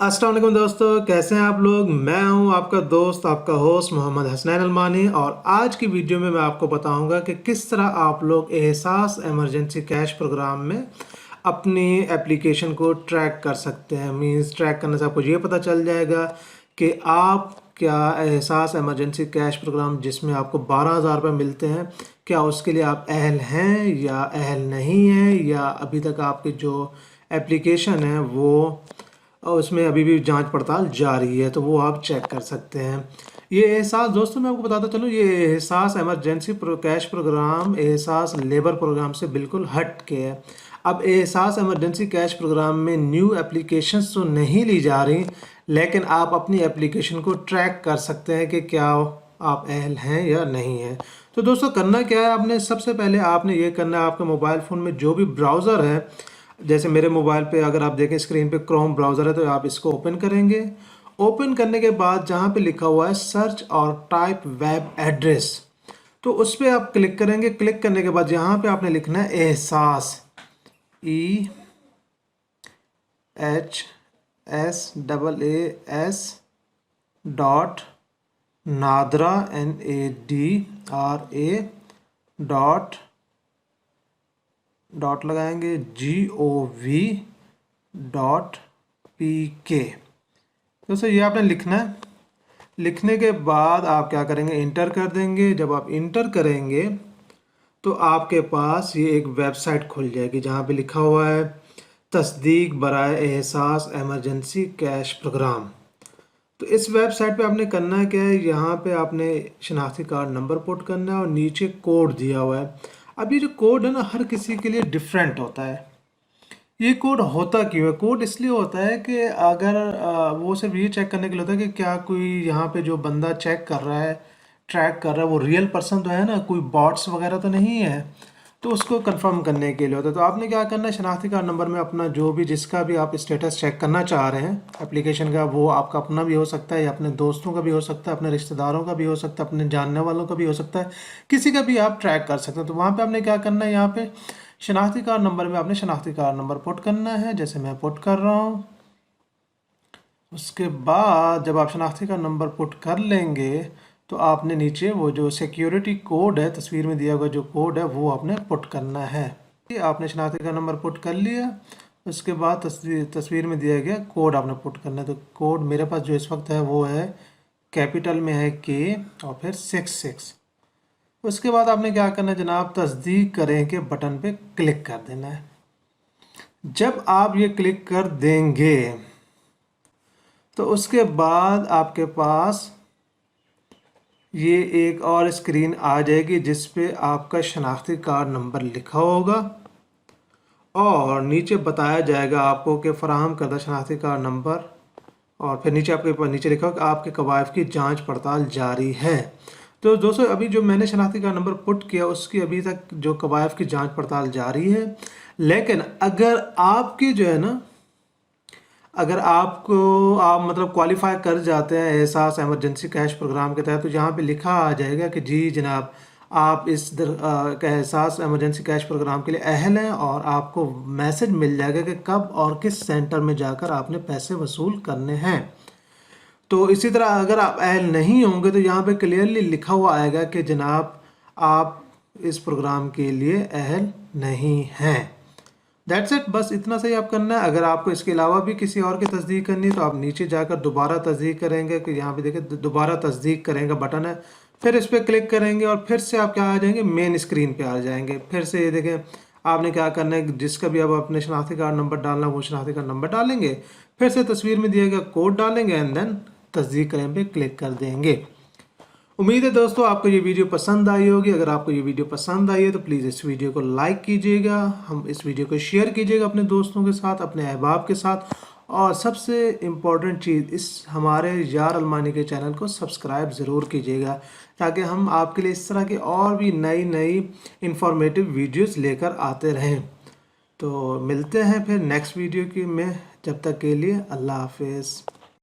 अस्सलाम वालेकुम दोस्तों, कैसे हैं आप लोग। मैं हूं आपका दोस्त, आपका होस्ट मोहम्मद हसनैन अलमानी। और आज की वीडियो में मैं आपको बताऊंगा कि किस तरह आप लोग एहसास एमरजेंसी कैश प्रोग्राम में अपनी एप्लीकेशन को ट्रैक कर सकते हैं। मींस ट्रैक करने से आपको ये पता चल जाएगा कि आप क्या एहसास एमरजेंसी कैश प्रोग्राम जिसमें आपको 12,000 रुपये मिलते हैं, क्या उसके लिए आप अहल हैं या अहल नहीं हैं, या अभी तक आपकी जो एप्लीकेशन है वो और उसमें अभी भी जांच पड़ताल जारी है, तो वो आप चेक कर सकते हैं। ये एहसास दोस्तों मैं आपको बताता चलूँ, ये एहसास एमरजेंसी कैश प्रोग्राम एहसास लेबर प्रोग्राम से बिल्कुल हट के है। अब एहसास एमरजेंसी कैश प्रोग्राम में न्यू एप्लीकेशंस तो नहीं ली जा रही, लेकिन आप अपनी एप्लीकेशन को ट्रैक कर सकते हैं कि क्या आप अहल हैं या नहीं हैं। तो दोस्तों करना क्या है, आपने सबसे पहले आपने ये करना है, आपके मोबाइल फ़ोन में जो भी ब्राउज़र है, जैसे मेरे मोबाइल पे अगर आप देखें स्क्रीन पे क्रोम ब्राउज़र है, तो आप इसको ओपन करेंगे। ओपन करने के बाद जहाँ पे लिखा हुआ है सर्च और टाइप वेब एड्रेस, तो उस पर आप क्लिक करेंगे। क्लिक करने के बाद यहाँ पे आपने लिखना है एहसास, EHSAAS नादरा NADRA डॉट लगाएंगे GOV.PK। दोस्तों ये आपने लिखना है। लिखने के बाद आप क्या करेंगे, इंटर कर देंगे। जब आप इंटर करेंगे तो आपके पास ये एक वेबसाइट खुल जाएगी जहाँ पे लिखा हुआ है तस्दीक बराए एहसास एमरजेंसी कैश प्रोग्राम। तो इस वेबसाइट पे आपने करना क्या है, यहाँ पे आपने शनाख्ती कार्ड नंबर पुट करना है और नीचे कोड दिया हुआ है। अब ये जो कोड है ना, हर किसी के लिए डिफरेंट होता है। ये कोड होता क्यों है? कोड इसलिए होता है कि अगर वो सिर्फ ये चेक करने के लिए होता है कि क्या कोई यहाँ पे जो बंदा चेक कर रहा है, ट्रैक कर रहा है, वो रियल पर्सन तो है ना, कोई बॉट्स वगैरह तो नहीं है। तो उसको कंफर्म करने के लिए होता है। तो आपने क्या करना है, शनाख्ती कार्ड नंबर में अपना जो भी जिसका भी आप स्टेटस चेक करना चाह रहे हैं एप्लीकेशन का, वो आपका अपना भी हो सकता है या अपने दोस्तों का भी हो सकता है, अपने रिश्तेदारों का भी हो सकता है, अपने जानने वालों का भी हो सकता है, किसी का भी आप ट्रैक कर सकते हैं। तो वहाँ पे आपने क्या करना है, यहाँ पे शनाख्ती कार्ड नंबर में आपने शनाख्ती कार्ड नंबर पुट करना है, जैसे मैं पुट कर रहा हूँ। उसके बाद जब आप शनाख्ती कार्ड नंबर पुट कर लेंगे तो आपने नीचे वो जो सिक्योरिटी कोड है, तस्वीर में दिया हुआ जो कोड है, वो आपने पुट करना है। आपने शनाख्ती कार्ड नंबर पुट कर लिया। उसके बाद तस्वीर में दिया गया कोड आपने पुट करना है। तो कोड मेरे पास जो इस वक्त है वो है कैपिटल में है K और फिर 66। उसके बाद आपने क्या करना है जनाब, तस्दीक करें के बटन पे क्लिक कर देना है। जब आप ये क्लिक कर देंगे तो उसके बाद आपके पास ये एक और स्क्रीन आ जाएगी जिस पे आपका शनाख्ती कार्ड नंबर लिखा होगा और नीचे बताया जाएगा आपको कि फराहम करदा शनाख्ती कार्ड नंबर, और फिर नीचे आपके नीचे लिखा होगा कि आपके कवायद की जांच पड़ताल जारी है। तो दोस्तों अभी जो मैंने शनाख्ती कार्ड नंबर पुट किया उसकी अभी तक जो कवायद की जांच पड़ताल जारी है। लेकिन अगर आपकी जो है ना, अगर आपको आप मतलब क्वालिफाई कर जाते हैं एहसास एमरजेंसी कैश प्रोग्राम के तहत, तो यहाँ पे लिखा आ जाएगा कि जी जनाब आप इस एहसास एमरजेंसी कैश प्रोग्राम के लिए अहल हैं, और आपको मैसेज मिल जाएगा कि कब और किस सेंटर में जाकर आपने पैसे वसूल करने हैं। तो इसी तरह अगर आप अहल नहीं होंगे तो यहाँ पे क्लियरली लिखा हुआ आएगा कि जनाब आप इस प्रोग्राम के लिए अहल नहीं हैं। दैट्स इट, बस इतना सही आप करना है। अगर आपको इसके अलावा भी किसी और की तस्दीक करनी है तो आप नीचे जाकर दोबारा तस्दीक करेंगे कि यहाँ पे देखिए दोबारा तस्दीक करेंगे बटन है, फिर इस पर क्लिक करेंगे और फिर से आप क्या आ जाएंगे, मेन स्क्रीन पे आ जाएंगे। फिर से ये देखें आपने क्या करना है, जिसका भी आप अपने शनाख्ती कार्ड नंबर डालना वो शनाख्ती कार्ड नंबर डालेंगे, फिर से तस्वीर में दिया गया कोड डालेंगे एंड देन तस्दीक करें पे क्लिक कर देंगे। उम्मीद है दोस्तों आपको ये वीडियो पसंद आई होगी। अगर आपको ये वीडियो पसंद आई है तो प्लीज़ इस वीडियो को लाइक कीजिएगा, हम इस वीडियो को शेयर कीजिएगा अपने दोस्तों के साथ, अपने अहबाब के साथ, और सबसे इम्पॉर्टेंट चीज़ इस हमारे यार अलमानी के चैनल को सब्सक्राइब ज़रूर कीजिएगा, ताकि हम आपके लिए इस तरह की और भी नई नई इंफॉर्मेटिव वीडियोस लेकर आते रहें। तो मिलते हैं फिर नेक्स्ट वीडियो की में, जब तक के लिए अल्लाह हाफिज़।